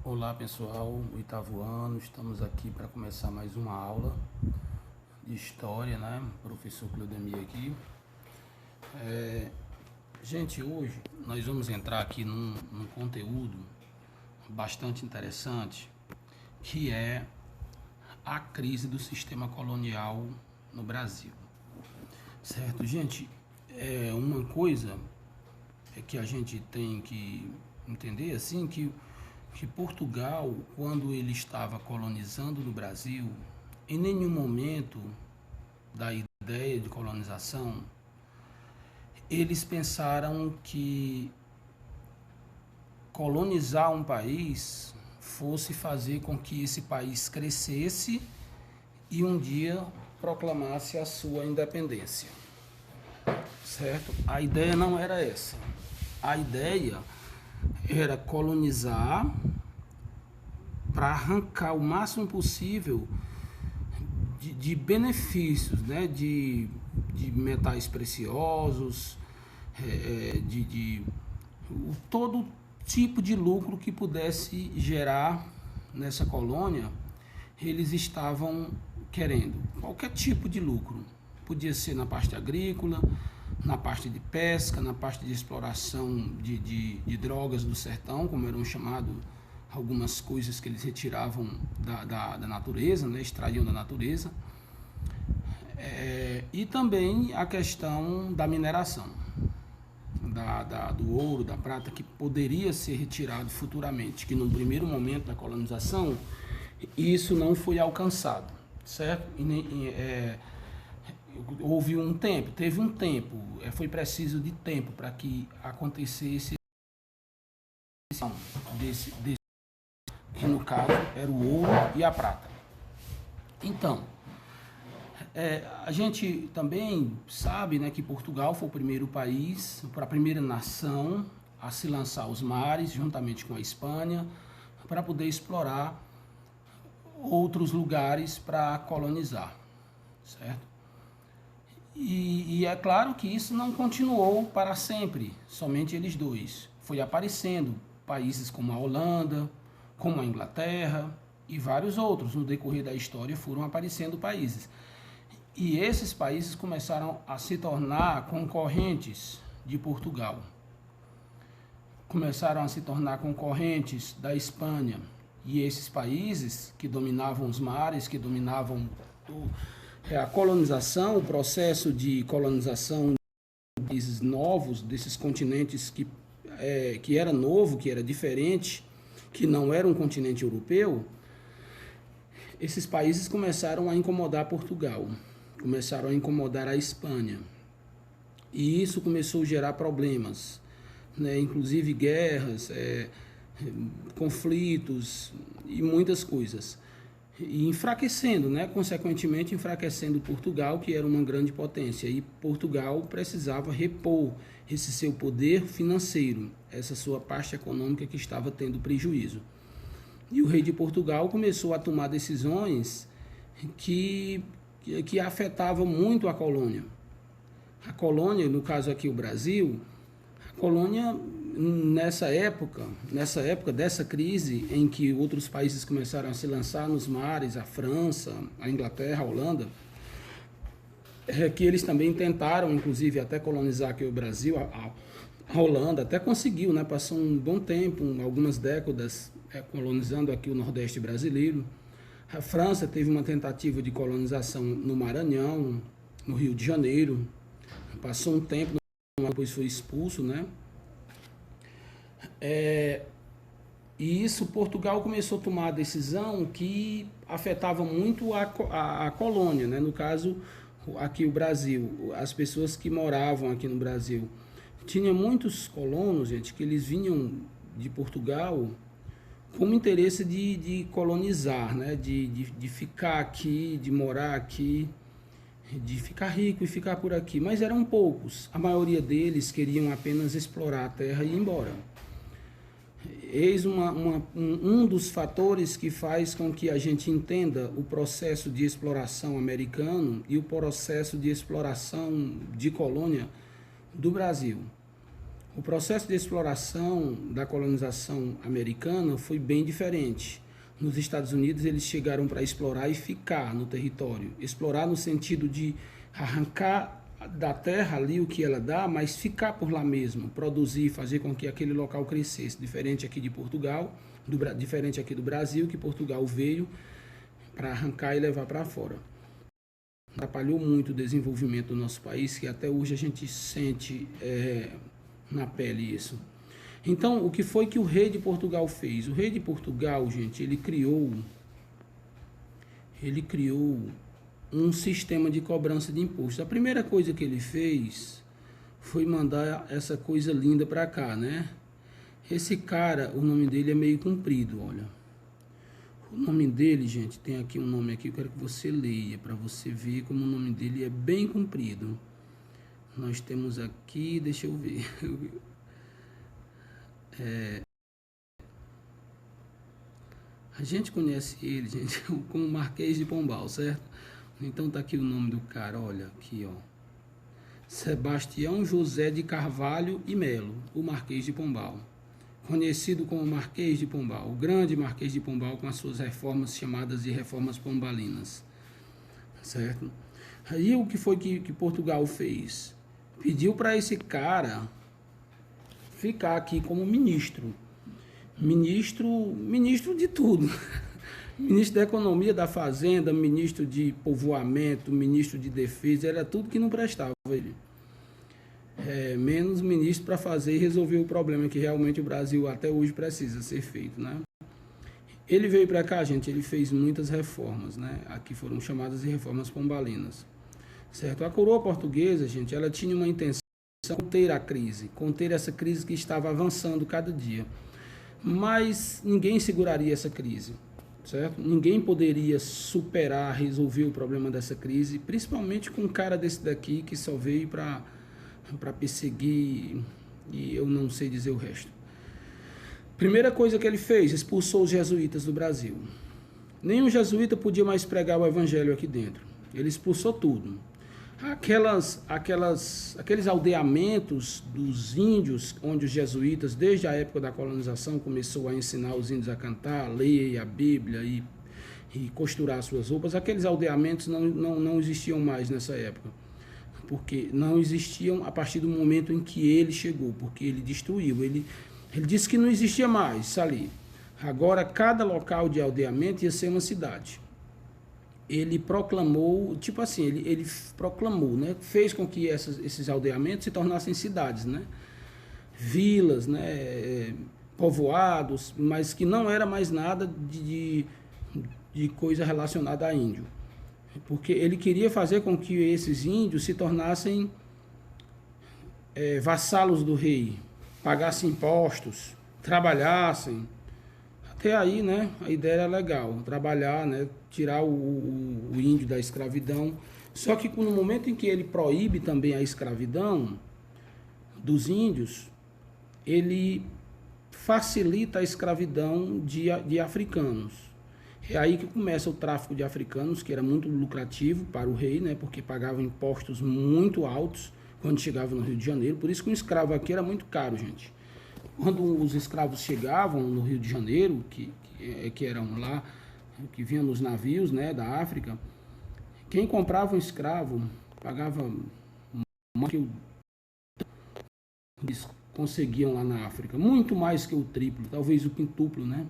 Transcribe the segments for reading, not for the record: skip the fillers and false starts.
Olá pessoal, oitavo ano, estamos aqui para começar mais uma aula de história, né? Professor Cleudemir aqui. Gente, hoje nós vamos entrar aqui num conteúdo bastante interessante, que é a crise do sistema colonial no Brasil. Certo, gente? Uma coisa que a gente tem que entender assim que Portugal, quando ele estava colonizando no Brasil, em nenhum momento da ideia de colonização, eles pensaram que colonizar um país fosse fazer com que esse país crescesse e um dia proclamasse a sua independência. Certo? A ideia não era essa. A ideia era colonizar para arrancar o máximo possível de benefícios, né? de metais preciosos, de todo tipo de lucro que pudesse gerar nessa colônia, eles estavam querendo. Qualquer tipo de lucro. Podia ser na parte agrícola, na parte de pesca, na parte de exploração de drogas do sertão, como eram chamados algumas coisas que eles retiravam da natureza, né, extraíam da natureza, e também a questão da mineração, do ouro, da prata, que poderia ser retirado futuramente, que no primeiro momento da colonização isso não foi alcançado, certo? Houve um tempo, teve um tempo, foi preciso de tempo para que acontecesse desse, que no caso era o ouro e a prata. Então, a gente também sabe, né, que Portugal foi o primeiro país, a primeira nação a se lançar aos mares, juntamente com a Espanha, para poder explorar outros lugares para colonizar, certo? E é claro que isso não continuou para sempre, somente eles dois. Foi aparecendo países como a Holanda, como a Inglaterra e vários outros. No decorrer da história foram aparecendo países. E esses países começaram a se tornar concorrentes de Portugal. Começaram a se tornar concorrentes da Espanha. E esses países que dominavam os mares, que dominavam a colonização, o processo de colonização de países novos, desses continentes que era novo, que era diferente, que não era um continente europeu, esses países começaram a incomodar Portugal, começaram a incomodar a Espanha. E isso começou a gerar problemas, né? Inclusive guerras, conflitos e muitas coisas. E enfraquecendo, né? Consequentemente enfraquecendo Portugal, que era uma grande potência. E Portugal precisava repor esse seu poder financeiro, essa sua parte econômica que estava tendo prejuízo. E o rei de Portugal começou a tomar decisões que afetavam muito a colônia. A colônia, no caso aqui o Brasil, a colônia nessa época dessa crise em que outros países começaram a se lançar nos mares, a França, a Inglaterra, a Holanda, que eles também tentaram, inclusive, até colonizar aqui o Brasil, a Holanda até conseguiu, né? Passou um bom tempo, algumas décadas, colonizando aqui o Nordeste brasileiro. A França teve uma tentativa de colonização no Maranhão, no Rio de Janeiro. Passou um tempo, depois foi expulso, né? E isso, Portugal começou a tomar a decisão que afetava muito a colônia, né? No caso, aqui o Brasil, as pessoas que moravam aqui no Brasil. Tinha muitos colonos, gente, que eles vinham de Portugal com o interesse de colonizar, né? de ficar aqui, de morar aqui, de ficar rico e ficar por aqui. Mas eram poucos. A maioria deles queriam apenas explorar a terra e ir embora. Eis um dos fatores que faz com que a gente entenda o processo de exploração americano e o processo de exploração de colônia do Brasil. O processo de exploração da colonização americana foi bem diferente. Nos Estados Unidos, eles chegaram para explorar e ficar no território. Explorar no sentido de arrancar da terra ali o que ela dá, mas ficar por lá mesmo, produzir, fazer com que aquele local crescesse. Diferente aqui de Portugal, diferente aqui do Brasil, que Portugal veio para arrancar e levar para fora. Atrapalhou muito o desenvolvimento do nosso país, que até hoje a gente sente na pele isso. Então, o que foi que o rei de Portugal fez? O rei de Portugal, gente, ele criou um sistema de cobrança de imposto. A primeira coisa que ele fez foi mandar essa coisa linda para cá, né? Esse cara, o nome dele é meio comprido, olha. O nome dele, gente, tem aqui um nome aqui, eu quero que você leia, para você ver como o nome dele é bem comprido. Nós temos aqui, deixa eu ver. A gente conhece ele, gente, como Marquês de Pombal, certo? Então tá aqui o nome do cara, olha, aqui, ó. Sebastião José de Carvalho e Melo, o Marquês de Pombal. Conhecido como Marquês de Pombal, o grande Marquês de Pombal, com as suas reformas chamadas de reformas pombalinas, certo? Aí o que foi que Portugal fez? Pediu para esse cara ficar aqui como ministro de tudo, ministro da economia, da fazenda, ministro de povoamento, ministro de defesa, era tudo que não prestava ele. Menos ministro para fazer e resolver o problema que realmente o Brasil até hoje precisa ser feito, né? Ele veio para cá, gente, ele fez muitas reformas, né? Aqui foram chamadas de reformas pombalinas, certo? A coroa portuguesa, gente, ela tinha uma intenção de conter a crise, conter essa crise que estava avançando cada dia, mas ninguém seguraria essa crise, certo? Ninguém poderia superar, resolver o problema dessa crise, principalmente com um cara desse daqui que só veio para perseguir, e eu não sei dizer o resto. Primeira coisa que ele fez, expulsou os jesuítas do Brasil. Nenhum jesuíta podia mais pregar o evangelho aqui dentro. Ele expulsou tudo. Aqueles aldeamentos dos índios, onde os jesuítas, desde a época da colonização, começou a ensinar os índios a cantar, a ler a Bíblia e costurar suas roupas, aqueles aldeamentos não existiam mais nessa época. Porque não existiam a partir do momento em que ele chegou, porque ele destruiu. Ele disse que não existia mais ali. Agora, cada local de aldeamento ia ser uma cidade. Ele proclamou, tipo assim, ele proclamou, né? Fez com que esses aldeamentos se tornassem cidades, né? Vilas, né? Povoados, mas que não era mais nada de coisa relacionada a índio. Porque ele queria fazer com que esses índios se tornassem vassalos do rei, pagassem impostos, trabalhassem. Até aí, né, a ideia era legal, trabalhar, né, tirar o índio da escravidão. Só que no momento em que ele proíbe também a escravidão dos índios, ele facilita a escravidão de africanos. É aí que começa o tráfico de africanos, que era muito lucrativo para o rei, né, porque pagavam impostos muito altos quando chegavam no Rio de Janeiro. Por isso que um escravo aqui era muito caro, gente. Quando os escravos chegavam no Rio de Janeiro, que eram lá, que vinham nos navios, né, da África, quem comprava um escravo pagava mais que eles conseguiam lá na África, muito mais que o triplo, talvez o quintuplo, né?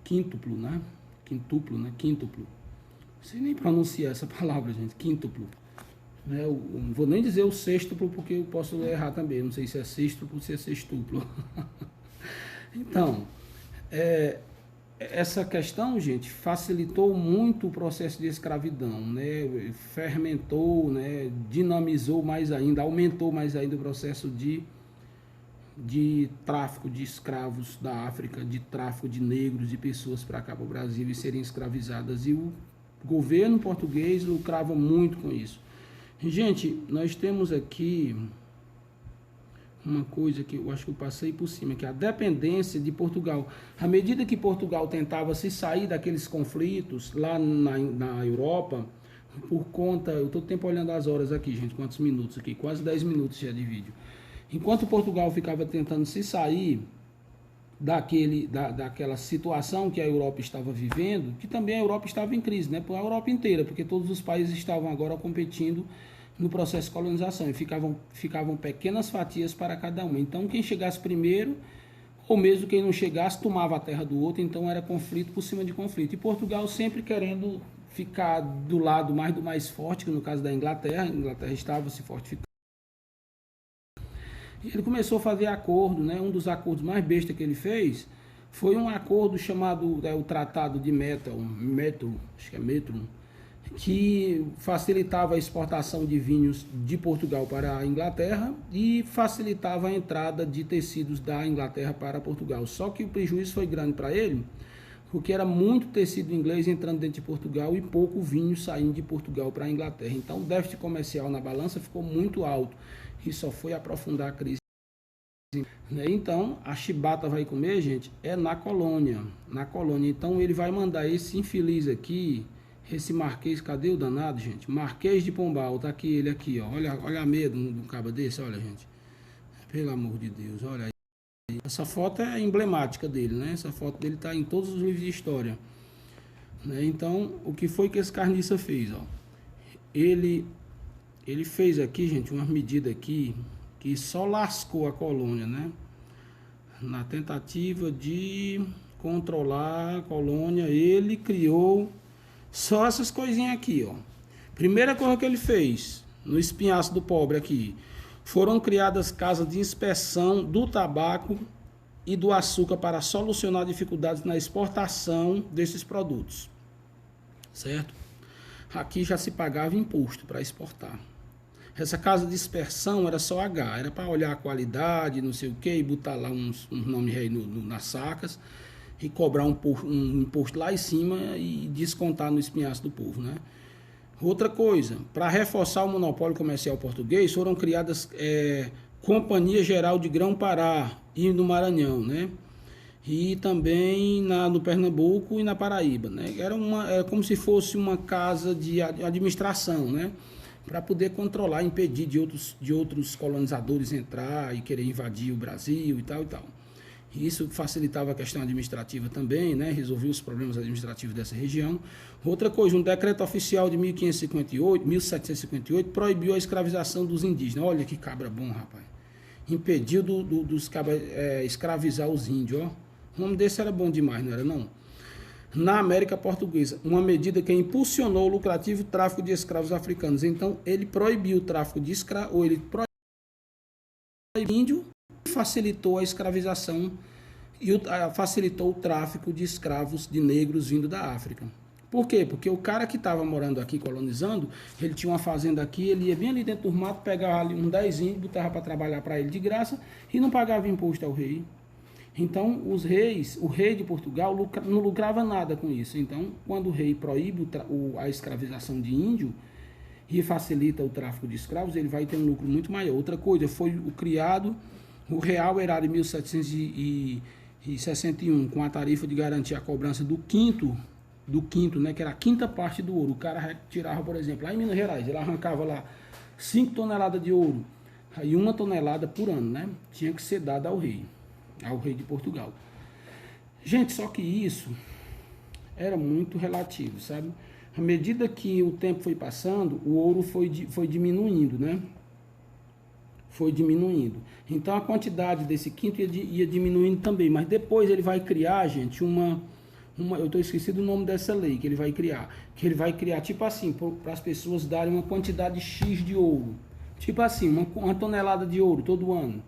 Quíntuplo, né? Quintuplo, né? Quíntuplo. Não sei nem pronunciar essa palavra, gente. Quíntuplo. Eu não vou nem dizer o sextuplo, porque eu posso errar também. Não sei se é sextuplo ou se é sextuplo. Então, essa questão, gente, facilitou muito o processo de escravidão, né? Fermentou, né? Dinamizou mais ainda, aumentou mais ainda o processo de tráfico de escravos da África, de tráfico de negros, de pessoas para cá para o Brasil e serem escravizadas. E o governo português lucrava muito com isso. Gente, nós temos aqui uma coisa que eu acho que eu passei por cima, que é a dependência de Portugal. À medida que Portugal tentava se sair daqueles conflitos lá na Europa, por conta... Eu estou tempo olhando as horas aqui, gente, quantos minutos aqui? Quase 10 minutos já de vídeo. Enquanto Portugal ficava tentando se sair daquela situação que a Europa estava vivendo, que também a Europa estava em crise, né? A Europa inteira, porque todos os países estavam agora competindo no processo de colonização e ficavam pequenas fatias para cada uma. Então, quem chegasse primeiro, ou mesmo quem não chegasse, tomava a terra do outro, então era conflito por cima de conflito. E Portugal sempre querendo ficar do lado do mais forte, que no caso da Inglaterra, a Inglaterra estava se fortificando. Ele começou a fazer acordo, né? Um dos acordos mais bestas que ele fez foi um acordo chamado o Tratado de Metro, que facilitava a exportação de vinhos de Portugal para a Inglaterra e facilitava a entrada de tecidos da Inglaterra para Portugal. Só que o prejuízo foi grande para ele, porque era muito tecido inglês entrando dentro de Portugal e pouco vinho saindo de Portugal para a Inglaterra. Então o déficit comercial na balança ficou muito alto e só foi aprofundar a crise. Então a chibata vai comer, gente, é na colônia. Então ele vai mandar esse infeliz aqui, esse Marquês, cadê o danado, gente? Marquês de Pombal, tá aqui ele aqui, ó. Olha a medo de um cabo desse, olha, gente. Pelo amor de Deus, olha aí. Essa foto é emblemática dele, né? Essa foto dele tá em todos os livros de história. Né? Então, o que foi que esse carniça fez, ó? Ele fez aqui, gente, uma medida aqui que só lascou a colônia, né? Na tentativa de controlar a colônia, ele criou só essas coisinhas aqui, ó. Primeira coisa que ele fez, no espinhaço do pobre aqui, foram criadas casas de inspeção do tabaco e do açúcar para solucionar dificuldades na exportação desses produtos. Certo? Aqui já se pagava imposto para exportar. Essa casa de inspeção era só H, era para olhar a qualidade, não sei o que, e botar lá uns nomes aí nas sacas e cobrar um imposto lá em cima e descontar no espinhaço do povo, né? Outra coisa, para reforçar o monopólio comercial português, foram criadas Companhia Geral de Grão-Pará e no Maranhão, né? E também no Pernambuco e na Paraíba, né? Era como se fosse uma casa de administração, né? Para poder controlar, impedir de outros colonizadores entrar e querer invadir o Brasil e tal e tal. Isso facilitava a questão administrativa também, né? Resolvia os problemas administrativos dessa região. Outra coisa, um decreto oficial de 1758 proibiu a escravização dos indígenas. Olha que cabra bom, rapaz. Impediu dos cabras escravizar os índios, ó. O nome desse era bom demais, não era não? Na América Portuguesa, uma medida que impulsionou o lucrativo tráfico de escravos africanos. Então, ele proibiu o tráfico de escravos, ou ele proibiu o índio e facilitou a escravização e facilitou o tráfico de escravos de negros vindo da África. Por quê? Porque o cara que estava morando aqui, colonizando, ele tinha uma fazenda aqui, ele ia bem ali dentro do mato, pegava ali uns 10 índios, botava para trabalhar para ele de graça e não pagava imposto ao rei. Então, o rei de Portugal não lucrava nada com isso. Então, quando o rei proíbe a escravização de índio e facilita o tráfico de escravos, ele vai ter um lucro muito maior. Outra coisa, foi o Real Erário de 1761, com a tarifa de garantir a cobrança do quinto, né, que era a quinta parte do ouro. O cara tirava, por exemplo, lá em Minas Gerais, ele arrancava lá 5 toneladas de ouro, aí 1 tonelada por ano, né? Tinha que ser dada ao rei de Portugal. Gente, só que isso era muito relativo, sabe? À medida que o tempo foi passando, o ouro foi diminuindo, né? Foi diminuindo. Então a quantidade desse quinto ia diminuindo também, mas depois ele vai criar, gente, eu estou esquecido o nome dessa lei que ele vai criar, tipo assim, para as pessoas darem uma quantidade X de ouro, tipo assim, uma tonelada de ouro todo ano.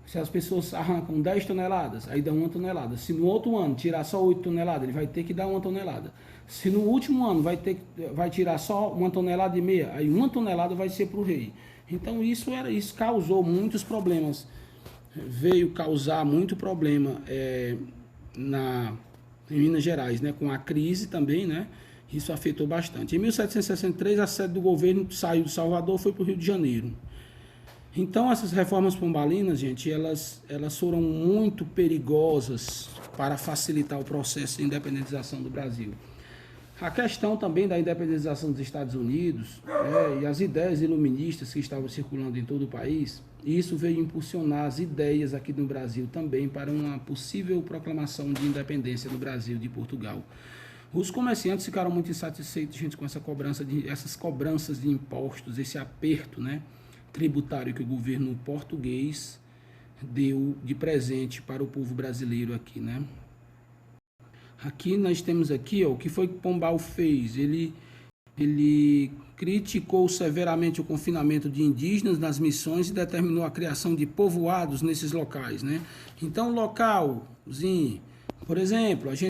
Se as pessoas arrancam 10 toneladas, aí dá 1 tonelada. Se no outro ano tirar só 8 toneladas, ele vai ter que dar 1 tonelada. Se no último ano vai tirar só 1,5 tonelada, aí 1 tonelada vai ser para o rei. Então isso causou muitos problemas. Veio causar muito problema em Minas Gerais, né? Com a crise também, né? Isso afetou bastante. Em 1763, a sede do governo saiu de Salvador e foi para o Rio de Janeiro. Então, essas reformas pombalinas, gente, elas foram muito perigosas para facilitar o processo de independização do Brasil. A questão também da independização dos Estados Unidos e as ideias iluministas que estavam circulando em todo o país, isso veio impulsionar as ideias aqui no Brasil também para uma possível proclamação de independência do Brasil de Portugal. Os comerciantes ficaram muito insatisfeitos, gente, com essas cobranças de impostos, esse aperto, né, tributário que o governo português deu de presente para o povo brasileiro aqui, né? Aqui nós temos aqui, ó, o que foi que Pombal fez? Ele criticou severamente o confinamento de indígenas nas missões e determinou a criação de povoados nesses locais, né? Então, localzinho, por exemplo, a gente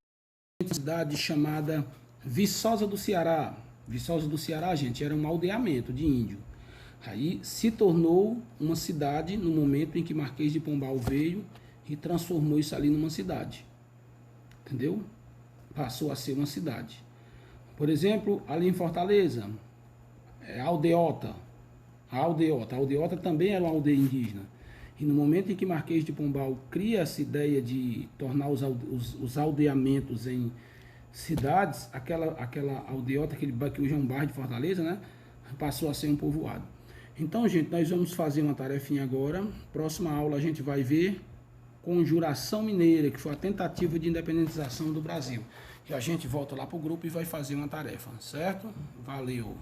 tem uma cidade chamada Viçosa do Ceará. Viçosa do Ceará, gente, era um aldeamento de índio. Aí se tornou uma cidade no momento em que Marquês de Pombal veio e transformou isso ali numa cidade. Entendeu? Passou a ser uma cidade. Por exemplo, ali em Fortaleza, a Aldeota. A Aldeota também era uma aldeia indígena. E no momento em que Marquês de Pombal cria essa ideia de tornar os aldeamentos em cidades, aquela Aldeota, que hoje é um bairro de Fortaleza, né, passou a ser um povoado. Então, gente, nós vamos fazer uma tarefinha agora. Próxima aula a gente vai ver Conjuração Mineira, que foi a tentativa de independização do Brasil. E a gente volta lá para o grupo e vai fazer uma tarefa, certo? Valeu!